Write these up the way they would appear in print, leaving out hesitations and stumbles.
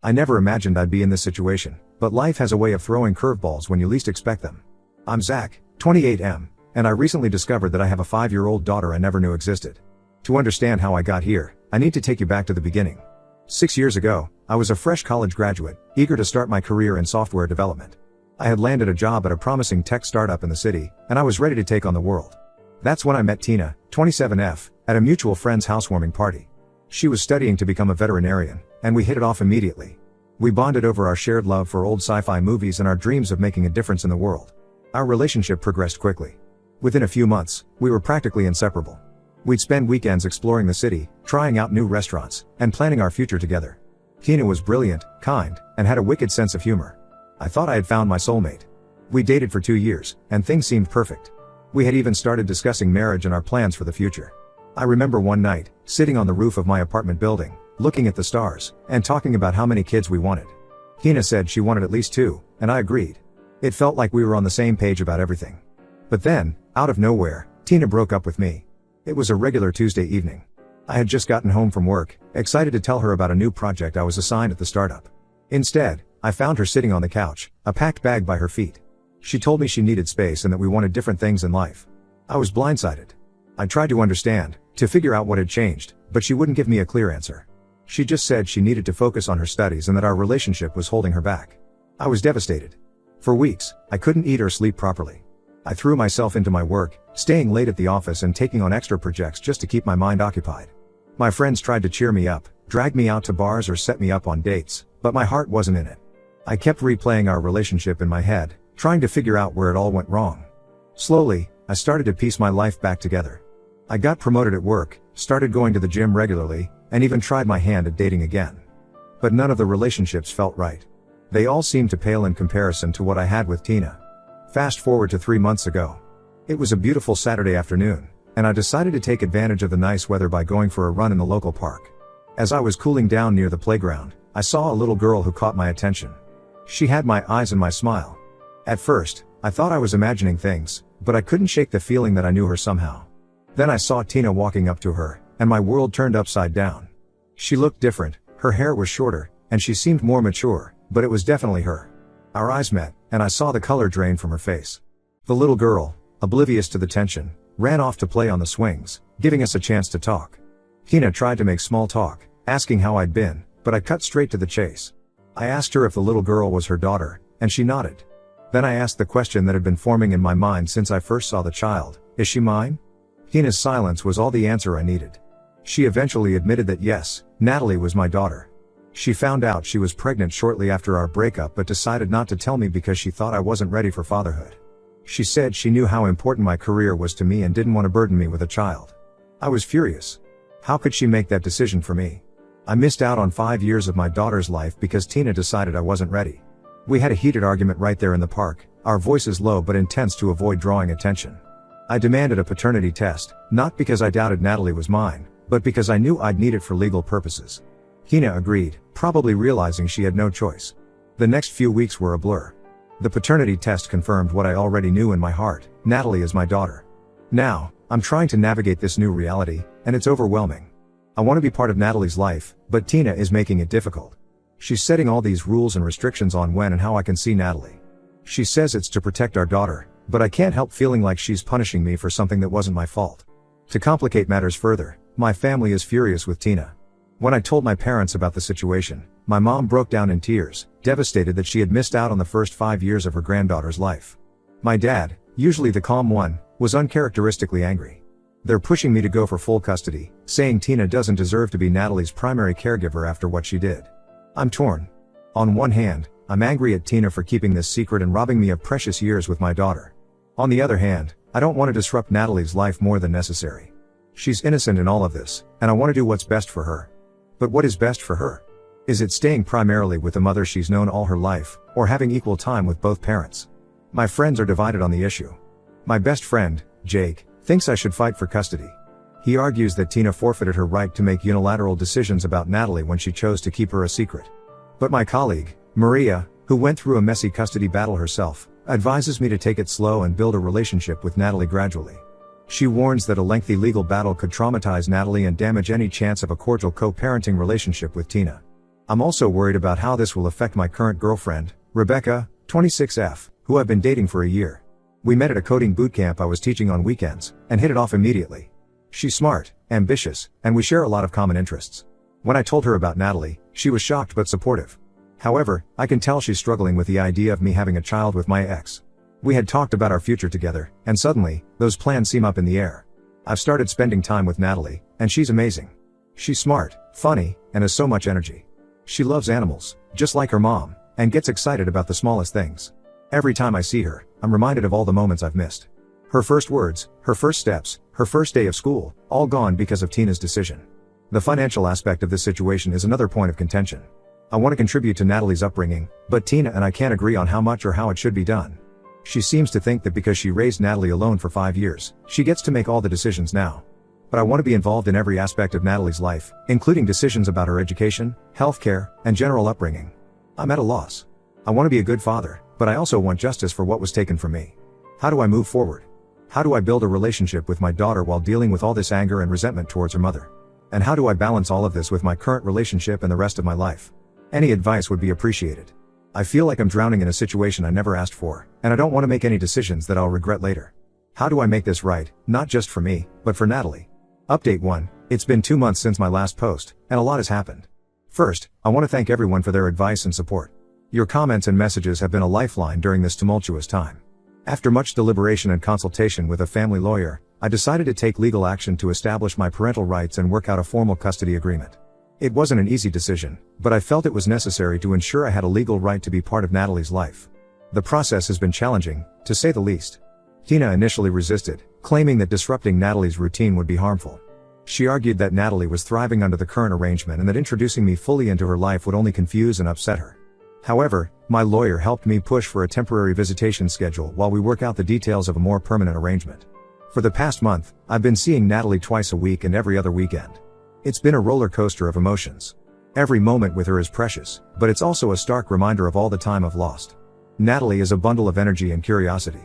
I never imagined I'd be in this situation, but life has a way of throwing curveballs when you least expect them. I'm Zach, 28M, and I recently discovered that I have a 5-year-old daughter I never knew existed. To understand how I got here, I need to take you back to the beginning. 6 years ago, I was a fresh college graduate, eager to start my career in software development. I had landed a job at a promising tech startup in the city, and I was ready to take on the world. That's when I met Tina, 27F, at a mutual friend's housewarming party. She was studying to become a veterinarian, and we hit it off immediately. We bonded over our shared love for old sci-fi movies and our dreams of making a difference in the world. Our relationship progressed quickly. Within a few months, we were practically inseparable. We'd spend weekends exploring the city, trying out new restaurants, and planning our future together. Tina was brilliant, kind, and had a wicked sense of humor. I thought I had found my soulmate. We dated for 2 years, and things seemed perfect. We had even started discussing marriage and our plans for the future. I remember one night, sitting on the roof of my apartment building, looking at the stars, and talking about how many kids we wanted. Tina said she wanted at least 2, and I agreed. It felt like we were on the same page about everything. But then, out of nowhere, Tina broke up with me. It was a regular Tuesday evening. I had just gotten home from work, excited to tell her about a new project I was assigned at the startup. Instead, I found her sitting on the couch, a packed bag by her feet. She told me she needed space and that we wanted different things in life. I was blindsided. I tried to understand, to figure out what had changed, but she wouldn't give me a clear answer. She just said she needed to focus on her studies and that our relationship was holding her back. I was devastated. For weeks, I couldn't eat or sleep properly. I threw myself into my work, staying late at the office and taking on extra projects just to keep my mind occupied. My friends tried to cheer me up, drag me out to bars or set me up on dates, but my heart wasn't in it. I kept replaying our relationship in my head, trying to figure out where it all went wrong. Slowly, I started to piece my life back together. I got promoted at work, started going to the gym regularly, and even tried my hand at dating again. But none of the relationships felt right. They all seemed to pale in comparison to what I had with Tina. Fast forward to 3 months ago. It was a beautiful Saturday afternoon, and I decided to take advantage of the nice weather by going for a run in the local park. As I was cooling down near the playground, I saw a little girl who caught my attention. She had my eyes and my smile. At first, I thought I was imagining things, but I couldn't shake the feeling that I knew her somehow. Then I saw Tina walking up to her, and my world turned upside down. She looked different, her hair was shorter, and she seemed more mature, but it was definitely her. Our eyes met, and I saw the color drain from her face. The little girl, oblivious to the tension, ran off to play on the swings, giving us a chance to talk. Tina tried to make small talk, asking how I'd been, but I cut straight to the chase. I asked her if the little girl was her daughter, and she nodded. Then I asked the question that had been forming in my mind since I first saw the child: is she mine? Tina's silence was all the answer I needed. She eventually admitted that yes, Natalie was my daughter. She found out she was pregnant shortly after our breakup but decided not to tell me because she thought I wasn't ready for fatherhood. She said she knew how important my career was to me and didn't want to burden me with a child. I was furious. How could she make that decision for me? I missed out on 5 years of my daughter's life because Tina decided I wasn't ready. We had a heated argument right there in the park, our voices low but intense to avoid drawing attention. I demanded a paternity test, not because I doubted Natalie was mine, but because I knew I'd need it for legal purposes. Tina agreed, probably realizing she had no choice. The next few weeks were a blur. The paternity test confirmed what I already knew in my heart: Natalie is my daughter. Now, I'm trying to navigate this new reality, and it's overwhelming. I want to be part of Natalie's life, but Tina is making it difficult. She's setting all these rules and restrictions on when and how I can see Natalie. She says it's to protect our daughter, but I can't help feeling like she's punishing me for something that wasn't my fault. To complicate matters further, my family is furious with Tina. When I told my parents about the situation, my mom broke down in tears, devastated that she had missed out on the first 5 years of her granddaughter's life. My dad, usually the calm one, was uncharacteristically angry. They're pushing me to go for full custody, saying Tina doesn't deserve to be Natalie's primary caregiver after what she did. I'm torn. On one hand, I'm angry at Tina for keeping this secret and robbing me of precious years with my daughter. On the other hand, I don't want to disrupt Natalie's life more than necessary. She's innocent in all of this, and I want to do what's best for her. But what is best for her? Is it staying primarily with the mother she's known all her life, or having equal time with both parents? My friends are divided on the issue. My best friend, Jake, thinks I should fight for custody. He argues that Tina forfeited her right to make unilateral decisions about Natalie when she chose to keep her a secret. But my colleague, Maria, who went through a messy custody battle herself, advises me to take it slow and build a relationship with Natalie gradually. She warns that a lengthy legal battle could traumatize Natalie and damage any chance of a cordial co-parenting relationship with Tina. I'm also worried about how this will affect my current girlfriend, Rebecca, 26F, who I've been dating for a year. We met at a coding bootcamp I was teaching on weekends, and hit it off immediately. She's smart, ambitious, and we share a lot of common interests. When I told her about Natalie, she was shocked but supportive. However, I can tell she's struggling with the idea of me having a child with my ex. We had talked about our future together, and suddenly, those plans seem up in the air. I've started spending time with Natalie, and she's amazing. She's smart, funny, and has so much energy. She loves animals, just like her mom, and gets excited about the smallest things. Every time I see her, I'm reminded of all the moments I've missed. Her first words, her first steps, her first day of school, all gone because of Tina's decision. The financial aspect of this situation is another point of contention. I want to contribute to Natalie's upbringing, but Tina and I can't agree on how much or how it should be done. She seems to think that because she raised Natalie alone for 5 years, she gets to make all the decisions now. But I want to be involved in every aspect of Natalie's life, including decisions about her education, healthcare, and general upbringing. I'm at a loss. I want to be a good father, but I also want justice for what was taken from me. How do I move forward? How do I build a relationship with my daughter while dealing with all this anger and resentment towards her mother? And how do I balance all of this with my current relationship and the rest of my life? Any advice would be appreciated. I feel like I'm drowning in a situation I never asked for, and I don't want to make any decisions that I'll regret later. How do I make this right, not just for me, but for Natalie? Update 1. It's been 2 months since my last post, and a lot has happened. First, I want to thank everyone for their advice and support. Your comments and messages have been a lifeline during this tumultuous time. After much deliberation and consultation with a family lawyer, I decided to take legal action to establish my parental rights and work out a formal custody agreement. It wasn't an easy decision, but I felt it was necessary to ensure I had a legal right to be part of Natalie's life. The process has been challenging, to say the least. Tina initially resisted, claiming that disrupting Natalie's routine would be harmful. She argued that Natalie was thriving under the current arrangement and that introducing me fully into her life would only confuse and upset her. However, my lawyer helped me push for a temporary visitation schedule while we work out the details of a more permanent arrangement. For the past month, I've been seeing Natalie twice a week and every other weekend. It's been a roller coaster of emotions. Every moment with her is precious, but it's also a stark reminder of all the time I've lost. Natalie is a bundle of energy and curiosity.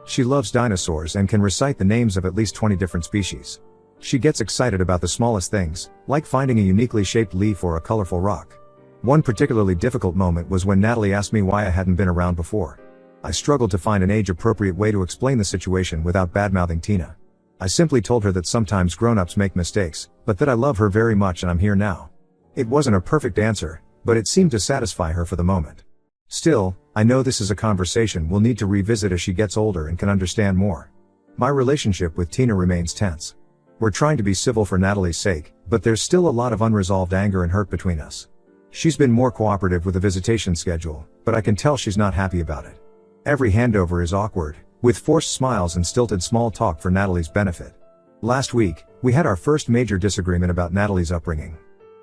She loves dinosaurs and can recite the names of at least 20 different species. She gets excited about the smallest things, like finding a uniquely shaped leaf or a colorful rock. One particularly difficult moment was when Natalie asked me why I hadn't been around before. I struggled to find an age-appropriate way to explain the situation without bad-mouthing Tina. I simply told her that sometimes grown-ups make mistakes, but that I love her very much and I'm here now. It wasn't a perfect answer, but it seemed to satisfy her for the moment. Still, I know this is a conversation we'll need to revisit as she gets older and can understand more. My relationship with Tina remains tense. We're trying to be civil for Natalie's sake, but there's still a lot of unresolved anger and hurt between us. She's been more cooperative with the visitation schedule, but I can tell she's not happy about it. Every handover is awkward, with forced smiles and stilted small talk for Natalie's benefit. Last week, we had our first major disagreement about Natalie's upbringing.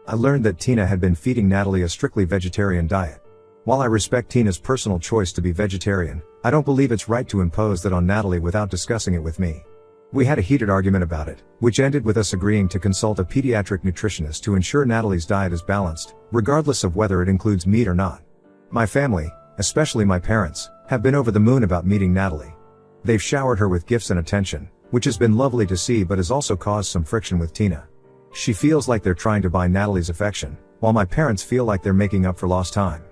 I learned that Tina had been feeding Natalie a strictly vegetarian diet. While I respect Tina's personal choice to be vegetarian, I don't believe it's right to impose that on Natalie without discussing it with me. We had a heated argument about it, which ended with us agreeing to consult a pediatric nutritionist to ensure Natalie's diet is balanced, regardless of whether it includes meat or not. My family, especially my parents, have been over the moon about meeting Natalie. They've showered her with gifts and attention, which has been lovely to see but has also caused some friction with Tina. She feels like they're trying to buy Natalie's affection, while my parents feel like they're making up for lost time.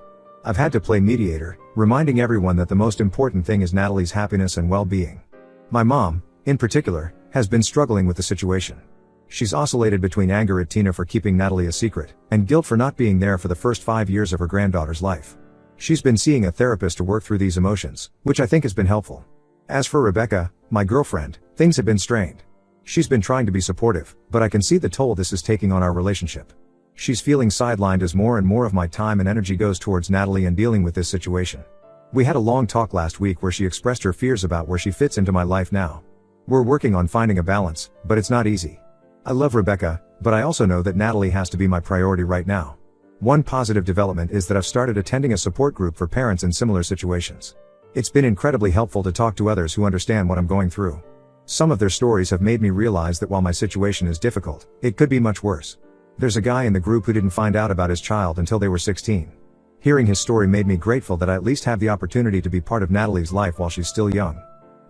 I've had to play mediator, reminding everyone that the most important thing is Natalie's happiness and well-being. My mom, in particular, has been struggling with the situation. She's oscillated between anger at Tina for keeping Natalie a secret, and guilt for not being there for the first 5 years of her granddaughter's life. She's been seeing a therapist to work through these emotions, which I think has been helpful. As for Rebecca, my girlfriend, things have been strained. She's been trying to be supportive, but I can see the toll this is taking on our relationship. She's feeling sidelined as more and more of my time and energy goes towards Natalie and dealing with this situation. We had a long talk last week where she expressed her fears about where she fits into my life now. We're working on finding a balance, but it's not easy. I love Rebecca, but I also know that Natalie has to be my priority right now. One positive development is that I've started attending a support group for parents in similar situations. It's been incredibly helpful to talk to others who understand what I'm going through. Some of their stories have made me realize that while my situation is difficult, it could be much worse. There's a guy in the group who didn't find out about his child until they were 16. Hearing his story made me grateful that I at least have the opportunity to be part of Natalie's life while she's still young.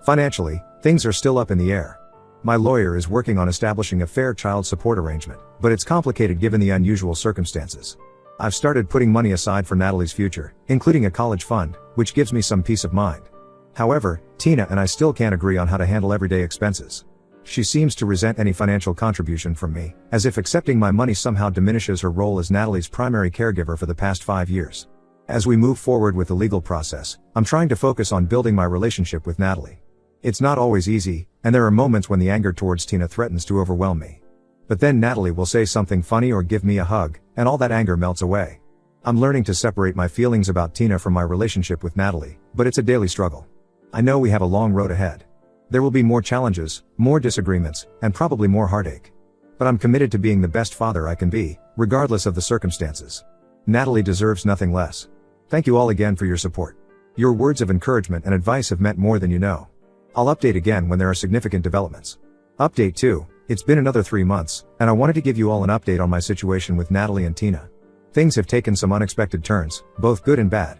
Financially, things are still up in the air. My lawyer is working on establishing a fair child support arrangement, but it's complicated given the unusual circumstances. I've started putting money aside for Natalie's future, including a college fund, which gives me some peace of mind. However, Tina and I still can't agree on how to handle everyday expenses. She seems to resent any financial contribution from me, as if accepting my money somehow diminishes her role as Natalie's primary caregiver for the past 5 years. As we move forward with the legal process, I'm trying to focus on building my relationship with Natalie. It's not always easy, and there are moments when the anger towards Tina threatens to overwhelm me. But then Natalie will say something funny or give me a hug, and all that anger melts away. I'm learning to separate my feelings about Tina from my relationship with Natalie, but it's a daily struggle. I know we have a long road ahead. There will be more challenges, more disagreements, and probably more heartache. But I'm committed to being the best father I can be, regardless of the circumstances. Natalie deserves nothing less. Thank you all again for your support. Your words of encouragement and advice have meant more than you know. I'll update again when there are significant developments. Update 2. It's been another 3 months, and I wanted to give you all an update on my situation with Natalie and Tina. Things have taken some unexpected turns, both good and bad.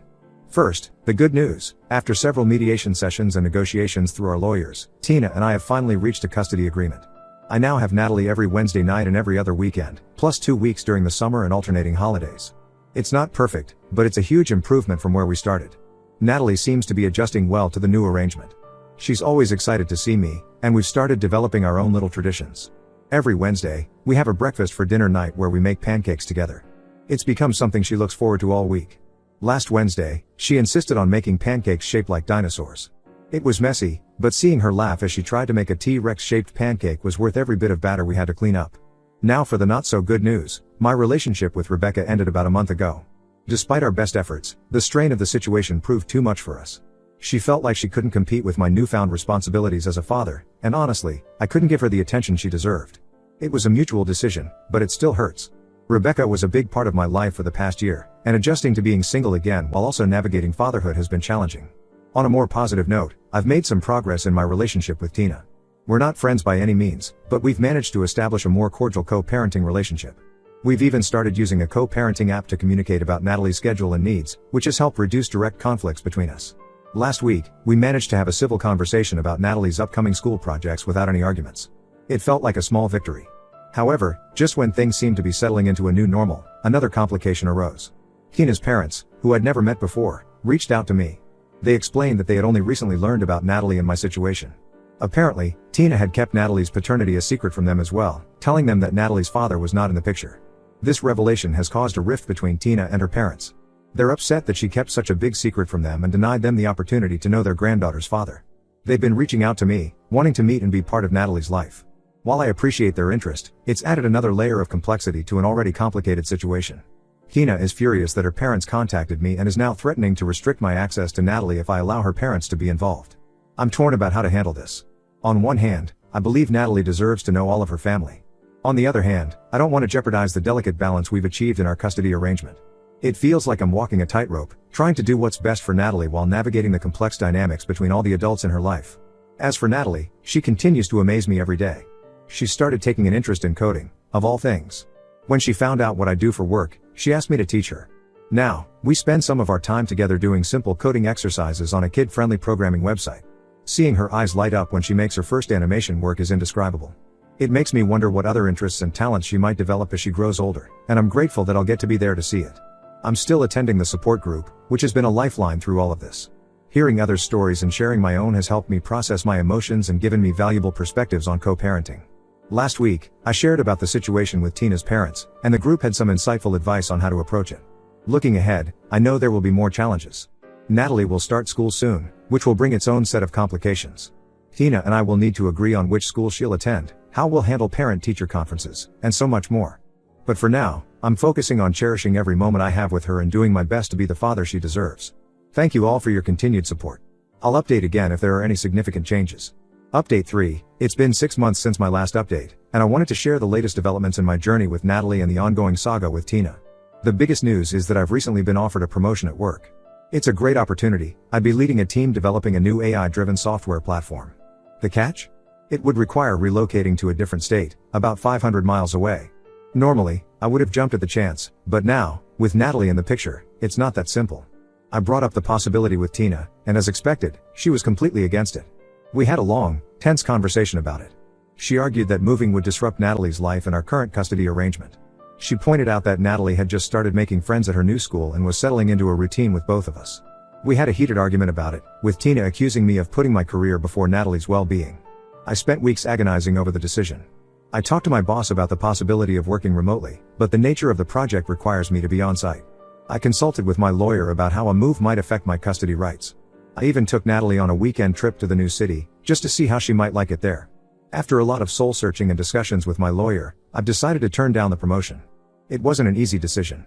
First, the good news. After several mediation sessions and negotiations through our lawyers, Tina and I have finally reached a custody agreement. I now have Natalie every Wednesday night and every other weekend, plus 2 weeks during the summer and alternating holidays. It's not perfect, but it's a huge improvement from where we started. Natalie seems to be adjusting well to the new arrangement. She's always excited to see me, and we've started developing our own little traditions. Every Wednesday, we have a breakfast for dinner night where we make pancakes together. It's become something she looks forward to all week. Last Wednesday, she insisted on making pancakes shaped like dinosaurs. It was messy, but seeing her laugh as she tried to make a T-Rex shaped pancake was worth every bit of batter we had to clean up. Now for the not so good news. My relationship with Rebecca ended about a month ago. Despite our best efforts, the strain of the situation proved too much for us. She felt like she couldn't compete with my newfound responsibilities as a father, and honestly, I couldn't give her the attention she deserved. It was a mutual decision, but it still hurts. Rebecca was a big part of my life for the past year, and adjusting to being single again while also navigating fatherhood has been challenging. On a more positive note, I've made some progress in my relationship with Tina. We're not friends by any means, but we've managed to establish a more cordial co-parenting relationship. We've even started using a co-parenting app to communicate about Natalie's schedule and needs, which has helped reduce direct conflicts between us. Last week, we managed to have a civil conversation about Natalie's upcoming school projects without any arguments. It felt like a small victory. However, just when things seemed to be settling into a new normal, another complication arose. Tina's parents, who I'd never met before, reached out to me. They explained that they had only recently learned about Natalie and my situation. Apparently, Tina had kept Natalie's paternity a secret from them as well, telling them that Natalie's father was not in the picture. This revelation has caused a rift between Tina and her parents. They're upset that she kept such a big secret from them and denied them the opportunity to know their granddaughter's father. They've been reaching out to me, wanting to meet and be part of Natalie's life. While I appreciate their interest, it's added another layer of complexity to an already complicated situation. Tina is furious that her parents contacted me and is now threatening to restrict my access to Natalie if I allow her parents to be involved. I'm torn about how to handle this. On one hand, I believe Natalie deserves to know all of her family. On the other hand, I don't want to jeopardize the delicate balance we've achieved in our custody arrangement. It feels like I'm walking a tightrope, trying to do what's best for Natalie while navigating the complex dynamics between all the adults in her life. As for Natalie, she continues to amaze me every day. She started taking an interest in coding, of all things. When she found out what I do for work, she asked me to teach her. Now, we spend some of our time together doing simple coding exercises on a kid-friendly programming website. Seeing her eyes light up when she makes her first animation work is indescribable. It makes me wonder what other interests and talents she might develop as she grows older, and I'm grateful that I'll get to be there to see it. I'm still attending the support group, which has been a lifeline through all of this. Hearing others' stories and sharing my own has helped me process my emotions and given me valuable perspectives on co-parenting. Last week, I shared about the situation with Tina's parents, and the group had some insightful advice on how to approach it. Looking ahead, I know there will be more challenges. Natalie will start school soon, which will bring its own set of complications. Tina and I will need to agree on which school she'll attend, how we'll handle parent-teacher conferences, and so much more. But for now, I'm focusing on cherishing every moment I have with her and doing my best to be the father she deserves. Thank you all for your continued support. I'll update again if there are any significant changes. Update 3. It's been 6 months since my last update, and I wanted to share the latest developments in my journey with Natalie and the ongoing saga with Tina. The biggest news is that I've recently been offered a promotion at work. It's a great opportunity. I'd be leading a team developing a new AI-driven software platform. The catch? It would require relocating to a different state, about 500 miles away. Normally, I would have jumped at the chance, but now, with Natalie in the picture, it's not that simple. I brought up the possibility with Tina, and as expected, she was completely against it. We had a long, tense conversation about it. She argued that moving would disrupt Natalie's life and our current custody arrangement. She pointed out that Natalie had just started making friends at her new school and was settling into a routine with both of us. We had a heated argument about it, with Tina accusing me of putting my career before Natalie's well-being. I spent weeks agonizing over the decision. I talked to my boss about the possibility of working remotely, but the nature of the project requires me to be on-site. I consulted with my lawyer about how a move might affect my custody rights. I even took Natalie on a weekend trip to the new city, just to see how she might like it there. After a lot of soul-searching and discussions with my lawyer, I've decided to turn down the promotion. It wasn't an easy decision.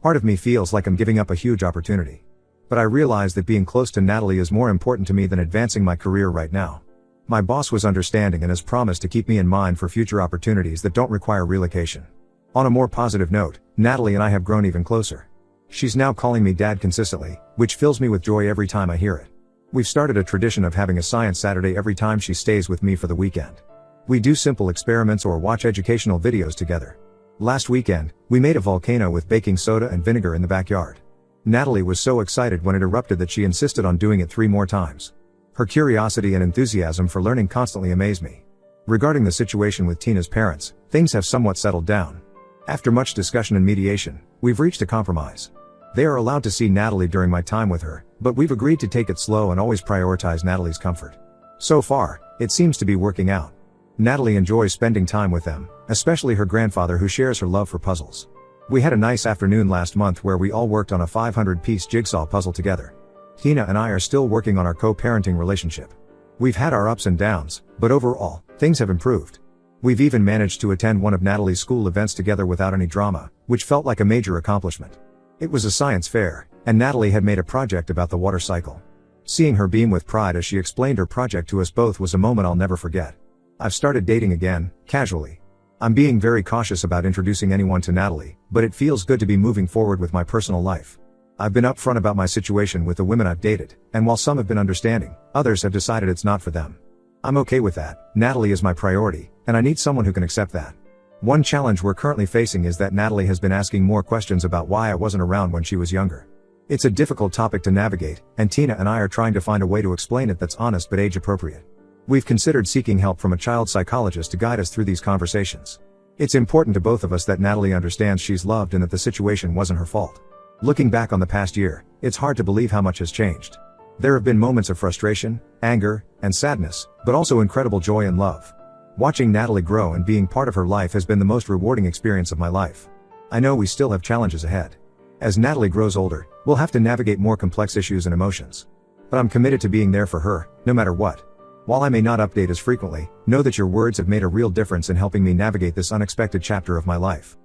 Part of me feels like I'm giving up a huge opportunity. But I realize that being close to Natalie is more important to me than advancing my career right now. My boss was understanding and has promised to keep me in mind for future opportunities that don't require relocation. On a more positive note, Natalie and I have grown even closer. She's now calling me Dad consistently, which fills me with joy every time I hear it. We've started a tradition of having a science Saturday every time she stays with me for the weekend. We do simple experiments or watch educational videos together. Last weekend, we made a volcano with baking soda and vinegar in the backyard. Natalie was so excited when it erupted that she insisted on doing it 3 more times. Her curiosity and enthusiasm for learning constantly amaze me. Regarding the situation with Tina's parents, things have somewhat settled down. After much discussion and mediation, we've reached a compromise. They are allowed to see Natalie during my time with her, but we've agreed to take it slow and always prioritize Natalie's comfort. So far, it seems to be working out. Natalie enjoys spending time with them, especially her grandfather who shares her love for puzzles. We had a nice afternoon last month where we all worked on a 500-piece jigsaw puzzle together. Tina and I are still working on our co-parenting relationship. We've had our ups and downs, but overall, things have improved. We've even managed to attend one of Natalie's school events together without any drama, which felt like a major accomplishment. It was a science fair, and Natalie had made a project about the water cycle. Seeing her beam with pride as she explained her project to us both was a moment I'll never forget. I've started dating again, casually. I'm being very cautious about introducing anyone to Natalie, but it feels good to be moving forward with my personal life. I've been upfront about my situation with the women I've dated, and while some have been understanding, others have decided it's not for them. I'm okay with that. Natalie is my priority, and I need someone who can accept that. One challenge we're currently facing is that Natalie has been asking more questions about why I wasn't around when she was younger. It's a difficult topic to navigate, and Tina and I are trying to find a way to explain it that's honest but age appropriate. We've considered seeking help from a child psychologist to guide us through these conversations. It's important to both of us that Natalie understands she's loved and that the situation wasn't her fault. Looking back on the past year, it's hard to believe how much has changed. There have been moments of frustration, anger, and sadness, but also incredible joy and love. Watching Natalie grow and being part of her life has been the most rewarding experience of my life. I know we still have challenges ahead. As Natalie grows older, we'll have to navigate more complex issues and emotions. But I'm committed to being there for her, no matter what. While I may not update as frequently, know that your words have made a real difference in helping me navigate this unexpected chapter of my life.